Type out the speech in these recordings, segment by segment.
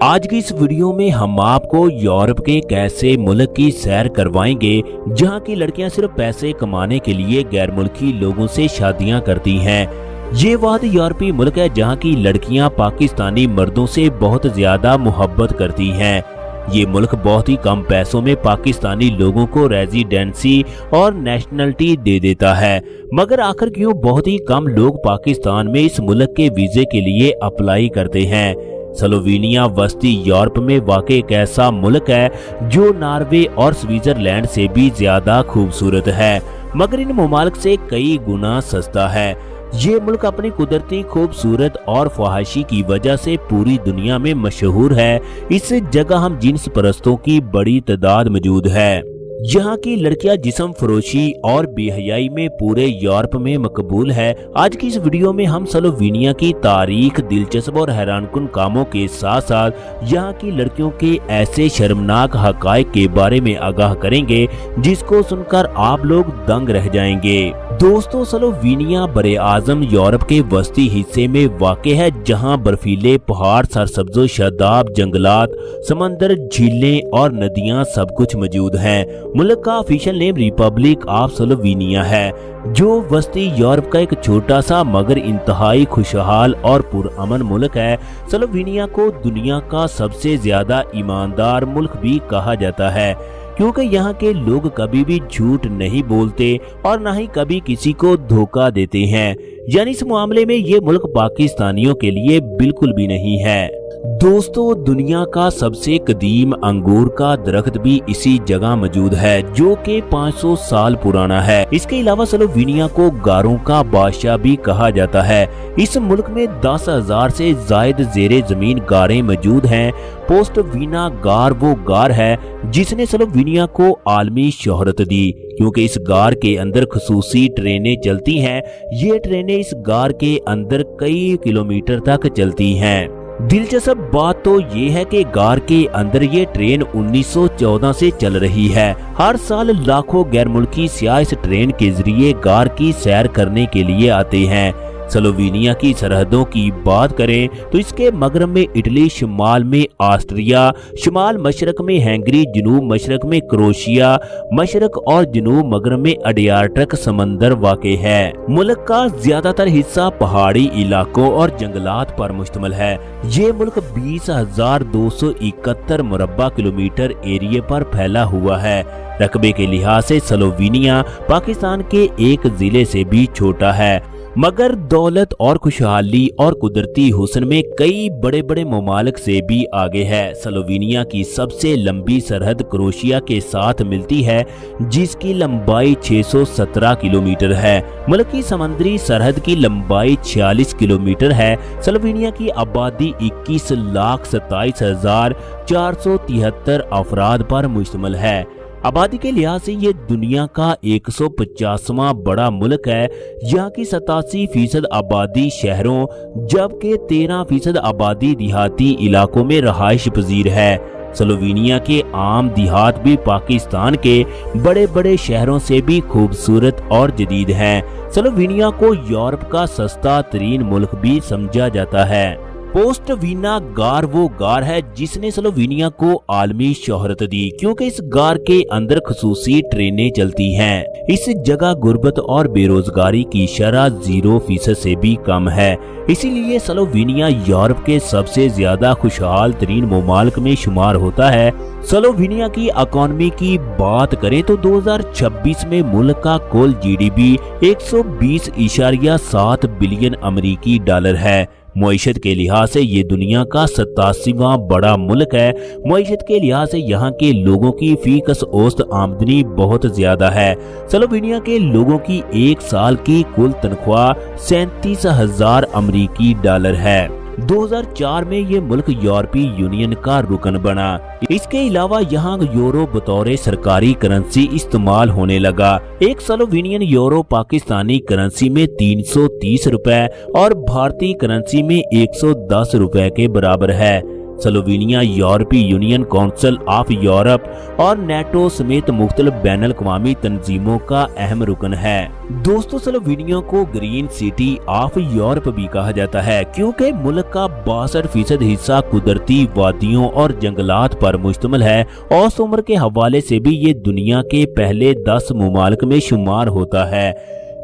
आज की इस वीडियो में हम आपको यूरोप के एक ऐसे मुल्क की सैर करवाएंगे जहां की लड़कियां सिर्फ पैसे कमाने के लिए गैर मुल्की लोगों से शादियां करती हैं। ये वह यूरोपीय मुल्क है जहां की लड़कियां पाकिस्तानी मर्दों से बहुत ज्यादा मोहब्बत करती हैं। ये मुल्क बहुत ही कम पैसों में पाकिस्तानी लोगों को रेजिडेंसी और नेशनलिटी दे देता है, मगर आखिर क्यों बहुत ही कम लोग पाकिस्तान में इस मुल्क के वीजे के लिए अप्लाई करते हैं। स्लोवेनिया वस्ती यूरोप में वाकई एक ऐसा मुल्क है जो नॉर्वे और स्विट्जरलैंड से भी ज्यादा खूबसूरत है, मगर इन ममालिक से कई गुना सस्ता है। ये मुल्क अपनी कुदरती खूबसूरत और फहाशी की वजह से पूरी दुनिया में मशहूर है। इस जगह हम जिन्स परस्तों की बड़ी तादाद मौजूद है। यहाँ की लड़कियां जिस्म फरोशी और बेहयाई में पूरे यूरोप में मकबूल है। आज की इस वीडियो में हम स्लोवेनिया की तारीख, दिलचस्प और हैरानकुन कामों के साथ साथ यहाँ की लड़कियों के ऐसे शर्मनाक हकायक के बारे में आगाह करेंगे जिसको सुनकर आप लोग दंग रह जाएंगे। दोस्तों, स्लोवेनिया बरे आजम यूरोप के वस्ती हिस्से में वाक़ है, जहाँ बर्फीले पहाड़, सरसब्ज़ो शादाब जंगलात, समंदर, झीलें और नदियाँ सब कुछ मौजूद हैं। मुल्क का official name Republic of Slovenia है, जो वस्ती यूरोप का एक छोटा सा मगर इंतहाई खुशहाल और पुरअमन मुल्क है। स्लोवेनिया को दुनिया का सबसे ज्यादा ईमानदार मुल्क भी कहा जाता है, क्योंकि यहाँ के लोग कभी भी झूठ नहीं बोलते और न ही कभी किसी को धोखा देते हैं। यानी इस मामले में ये मुल्क पाकिस्तानियों के लिए बिल्कुल भी नहीं है। दोस्तों, दुनिया का सबसे कदीम अंगूर का दरख्त भी इसी जगह मौजूद है, जो कि 500 साल पुराना है। इसके अलावा स्लोवेनिया को गारों का बादशाह भी कहा जाता है। इस मुल्क में 10,000 से जायद जेरे जमीन गारें मौजूद हैं। पोस्ट वीना गार वो गार है जिसने स्लोवेनिया को आलमी शोहरत दी, क्योंकि इस गार के अंदर खसूसी ट्रेनें चलती हैं। ये ट्रेनें इस गार के अंदर कई किलोमीटर तक चलती हैं। दिलचस्प बात तो ये है कि गार के अंदर ये ट्रेन 1914 से चल रही है। हर साल लाखों गैर मुल्की सियाह इस ट्रेन के जरिए गार की सैर करने के लिए आते हैं। स्लोवेनिया की सरहदों की बात करें तो इसके मगरब में इटली, शुमाल में ऑस्ट्रिया, शुमाल मशरक में हंगरी, जनूब मशरक में क्रोएशिया, मशरक और जनूब मगरब में अड्रियाटिक समंदर वाक़ है। मुल्क का ज्यादातर हिस्सा पहाड़ी इलाकों और जंगलात पर मुश्तमिल है। ये मुल्क 20,271 मुरब्बा किलोमीटर एरिया पर फैला हुआ है। रकबे के लिहाज से स्लोवेनिया पाकिस्तान के एक जिले से भी छोटा है, मगर दौलत और खुशहाली और कुदरती हुस्न में कई बड़े बड़े ममालिक से भी आगे है। स्लोवेनिया की सबसे लंबी सरहद क्रोएशिया के साथ मिलती है, जिसकी लंबाई 617 किलोमीटर है। मुल्क की समुद्री सरहद की लंबाई 46 किलोमीटर है। स्लोवेनिया की आबादी 21,27,473 अफराद पर मुश्तमिल है। आबादी के लिहाज से ये दुनिया का 150वां बड़ा मुल्क है। यहाँ की 87% आबादी शहरों, जबकि 13% आबादी देहाती इलाकों में रहाइश पजीर है। स्लोवेनिया के आम देहात भी पाकिस्तान के बड़े बड़े शहरों से भी खूबसूरत और जदीद हैं। स्लोवेनिया को यूरोप का सस्ता तरीन मुल्क भी समझा जाता है। पोस्ट वीना गार वो गार है जिसने स्लोवेनिया को आलमी शोहरत दी, क्योंकि इस गार के अंदर खसूसी ट्रेनें चलती हैं। इस जगह गुर्बत और बेरोजगारी की शरह 0% से भी कम है। इसीलिए स्लोवेनिया यूरोप के सबसे ज्यादा खुशहाल तरीन ममालिक में शुमार होता है। स्लोवेनिया की इकोनॉमी की बात करें तो 2026 में मुल्क का कुल GDP 120.7 बिलियन अमेरिकी डॉलर है। मईशत के लिहाज से ये दुनिया का 87वां बड़ा मुल्क है। मईशत के लिहाज से यहाँ के लोगों की फीकस औसत आमदनी बहुत ज्यादा है। स्लोवेनिया के लोगों की एक साल की कुल तनख्वाह 37,000 अमेरिकी डॉलर है। 2004 में ये मुल्क यूरोपीय यूनियन का रुकन बना। इसके अलावा यहाँ यूरो बतौर सरकारी करेंसी इस्तेमाल होने लगा। एक स्लोवेनियन यूरो पाकिस्तानी करेंसी में 330 रुपए और भारतीय करेंसी में 110 रुपए के बराबर है। स्लोवेनिया यूरोपीय यूनियन, काउंसिल ऑफ यूरोप और नेटो समेत मुख्तलिफ बैनुल अक़वामी तंजीमों का अहम रुकन है। दोस्तों, स्लोवेनिया को ग्रीन सिटी ऑफ यूरोप भी कहा जाता है क्योंकि मुल्क का 62% हिस्सा कुदरती वादियों और जंगलात पर मुश्तमिल है। औसत उम्र के हवाले से भी ये दुनिया के पहले 10 मुमालिक में शुमार होता है।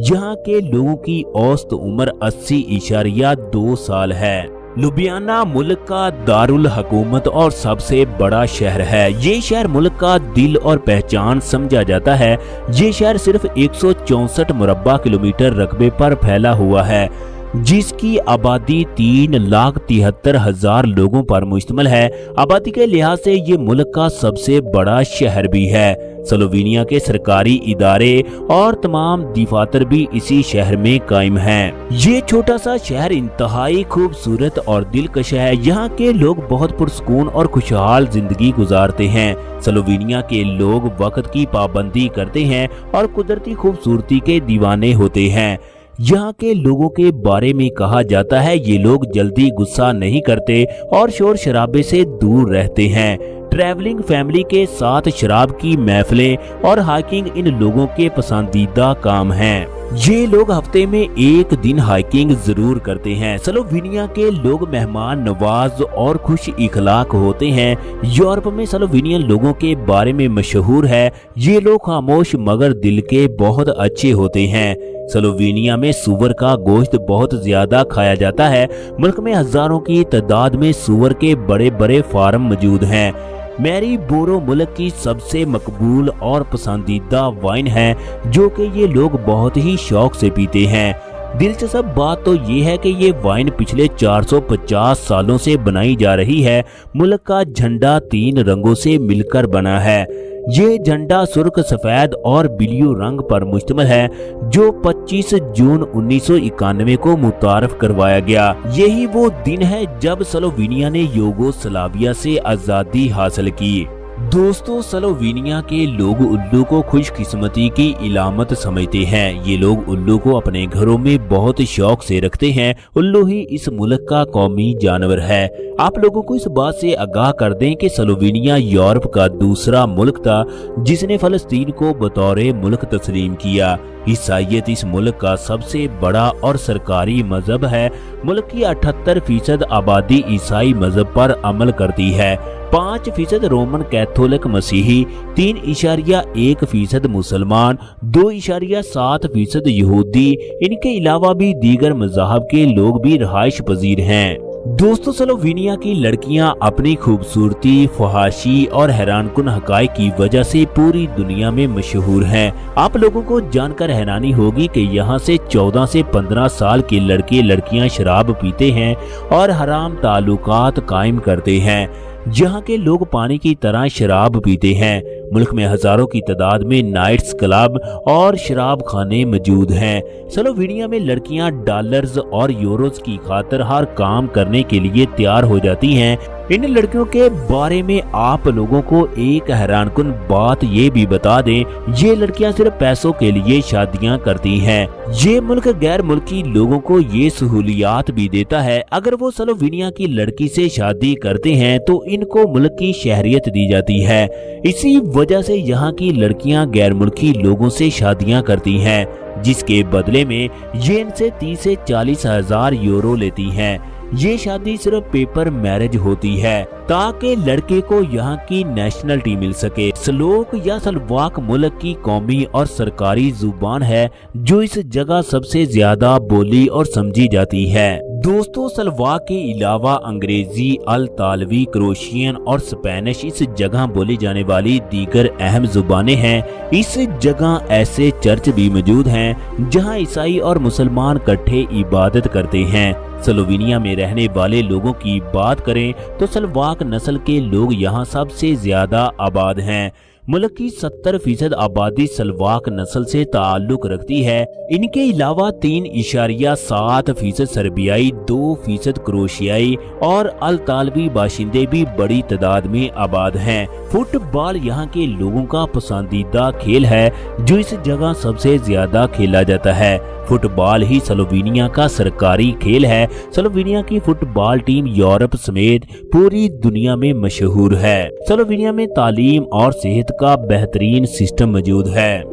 यहाँ के लोगों की औसत उम्र 80.2 साल है। लुबियाना मुल्क का दारुल हुकूमत और सबसे बड़ा शहर है। ये शहर मुल्क का दिल और पहचान समझा जाता है। ये शहर सिर्फ 164 मुरब्बा किलोमीटर रकबे पर फैला हुआ है, जिसकी आबादी 3,73,000 लोगों पर मुश्तमिल है। आबादी के लिहाज से ये मुल्क का सबसे बड़ा शहर भी है। स्लोवेनिया के सरकारी इदारे और तमाम दफातर भी इसी शहर में कायम हैं। ये छोटा सा शहर इंतहाई खूबसूरत और दिलकश है। यहाँ के लोग बहुत पुरसकून और खुशहाल जिंदगी गुजारते हैं। स्लोवेनिया के लोग वक्त की पाबंदी करते हैं और कुदरती खूबसूरती के दीवाने होते हैं। यहाँ के लोगों के बारे में कहा जाता है ये लोग जल्दी गुस्सा नहीं करते और शोर शराबे से दूर रहते हैं। ट्रैवलिंग फैमिली के साथ शराब की महफिलें और हाइकिंग इन लोगों के पसंदीदा काम हैं। ये लोग हफ्ते में एक दिन हाइकिंग जरूर करते हैं। स्लोवेनिया के लोग मेहमान नवाज और खुश इखलाक होते हैं। यूरोप में स्लोवेनियन लोगों के बारे में मशहूर है, ये लोग खामोश मगर दिल के बहुत अच्छे होते हैं। स्लोवेनिया में सूअर का गोश्त बहुत ज्यादा खाया जाता है। मुल्क में हजारों की तादाद में सूअर के बड़े बड़े फार्म मौजूद हैं। मैरी बोरो मुल्क की सबसे मकबूल और पसंदीदा वाइन है, जो कि ये लोग बहुत ही शौक से पीते हैं। दिलचस्प बात तो ये है कि ये वाइन पिछले 450 सालों से बनाई जा रही है। मुल्क का झंडा 3 रंगों से मिलकर बना है। ये झंडा सुर्ख, सफेद और ब्लू रंग पर मुश्तमिल है, जो 25 जून 1991 को मुतारफ करवाया गया। यही वो दिन है जब स्लोवेनिया ने यूगोस्लाविया से आजादी हासिल की। दोस्तों, स्लोवेनिया के लोग उल्लू को खुशकिस्मती की इलामत समझते हैं। ये लोग उल्लू को अपने घरों में बहुत शौक से रखते हैं। उल्लू ही इस मुल्क का कौमी जानवर है। आप लोगों को इस बात से आगाह कर दें कि स्लोवेनिया यूरोप का दूसरा मुल्क था जिसने फलस्तीन को बतौर मुल्क तस्लीम किया। ईसाईयत इस मुल्क का सबसे बड़ा और सरकारी मजहब है। मुल्क की 78% आबादी ईसाई मजहब पर अमल करती है। 5% रोमन कैथोलिक मसीही, 3.1% मुसलमान, 2.7% यहूदी। इनके अलावा भी दीगर मज़ाहब के लोग भी रहायश पजीर हैं। दोस्तों, स्लोवेनिया की लड़कियां अपनी खूबसूरती, फहाशी और हैरानकुन हकाइक की वजह से पूरी दुनिया में मशहूर हैं। आप लोगों को जानकर हैरानी होगी कि यहाँ से 14 से 15 साल के लड़के लड़कियां शराब पीते हैं और हराम ताल्लुकात कायम करते हैं। जहाँ के लोग पानी की तरह शराब पीते हैं। मुल्क में हजारों की तादाद में नाइट्स क्लब और शराब खाने मौजूद हैं। स्लोवेनिया में लड़कियां डॉलर्स और यूरोज की खातिर हर काम करने के लिए तैयार हो जाती हैं। इन लड़कियों के बारे में आप लोगों को एक हैरानकुन बात ये भी बता दें, ये लड़कियां सिर्फ पैसों के लिए शादियां करती हैं। ये मुल्क गैर मुल्की लोगों को ये सहूलियात भी देता है। अगर वो स्लोवेनिया की लड़की से शादी करते हैं तो इनको मुल्क की शहरियत दी जाती है। इसी वजह से यहाँ की लड़कियां गैर मुल्की लोगों से शादियां करती हैं, जिसके बदले में ये इनसे 30 से 40 हजार यूरो लेती हैं। ये शादी सिर्फ पेपर मैरिज होती है ताकि लड़के को यहाँ की नेशनलिटी मिल सके। स्लोक या स्लोवाक मुल्क की कौमी और सरकारी जुबान है जो इस जगह सबसे ज्यादा बोली और समझी जाती है। दोस्तों, स्लोवाक के अलावा अंग्रेजी, अल्तालवी, क्रोशियन और स्पेनिश इस जगह बोली जाने वाली दीगर अहम जुबानें हैं। इस जगह ऐसे चर्च भी मौजूद हैं जहां ईसाई और मुसलमान इकट्ठे इबादत करते हैं। स्लोवेनिया में रहने वाले लोगों की बात करें तो स्लोवाक नस्ल के लोग यहाँ सबसे ज्यादा आबाद हैं। मुल्क की 70% आबादी सलवाक नस्ल से ताल्लुक रखती है। इनके अलावा 3.7% सर्बियाई, 2% क्रोशियाई और अल्तालवी बाशिंदे भी बड़ी तादाद में आबाद हैं। फुटबॉल यहाँ के लोगों का पसंदीदा खेल है जो इस जगह सबसे ज्यादा खेला जाता है। फुटबॉल ही स्लोवेनिया का सरकारी खेल है। स्लोवेनिया की फुटबॉल टीम यूरोप समेत पूरी दुनिया में मशहूर है। स्लोवेनिया में तालीम और सेहत का बेहतरीन सिस्टम मौजूद है।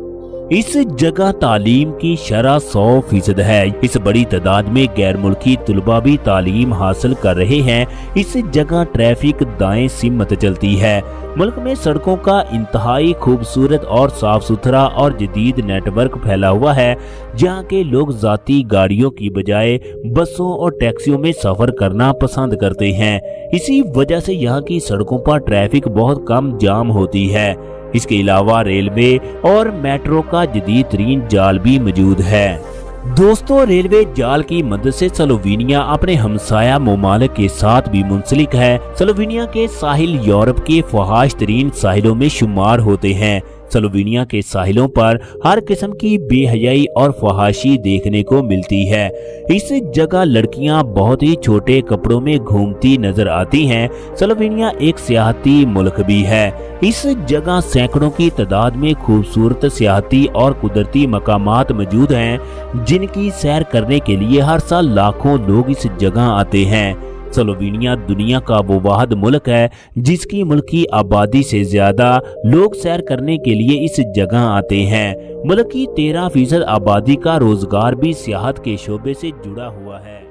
इस जगह तालीम की शरह 100% है। इस बड़ी तादाद में गैर मुल्की तुलबा भी तालीम हासिल कर रहे हैं। इस जगह ट्रैफिक दाएं सिमत चलती है। मुल्क में सड़कों का इंतहाई खूबसूरत और साफ सुथरा और जदीद नेटवर्क फैला हुआ है, जहाँ के लोग जाती गाड़ियों की बजाय बसों और टैक्सियों में सफर करना पसंद करते हैं। इसी वजह से यहाँ की सड़कों पर ट्रैफिक बहुत कम जाम होती है। इसके अलावा रेलवे और मेट्रो का जदीद तरीन जाल भी मौजूद है। दोस्तों, रेलवे जाल की मदद से स्लोवेनिया अपने हमसाया ममालिक के साथ भी मुंसलिक है। स्लोवेनिया के साहिल यूरोप के फहाश तरीन साहिलों में शुमार होते हैं। स्लोवेनिया के साहिलों पर हर किस्म की बेहयाई और फहाशी देखने को मिलती है। इस जगह लड़कियां बहुत ही छोटे कपड़ों में घूमती नजर आती हैं। स्लोवेनिया एक सियाहती मुल्क भी है। इस जगह सैकड़ों की तादाद में खूबसूरत सियाहती और कुदरती मकामात मौजूद हैं, जिनकी सैर करने के लिए हर साल लाखों लोग इस जगह आते हैं। स्लोवेनिया दुनिया का वो वाहिद मुल्क है जिसकी मुल्की आबादी से ज्यादा लोग सैर करने के लिए इस जगह आते हैं। मुल्क की 13% आबादी का रोजगार भी सियाहत के शोबे से जुड़ा हुआ है।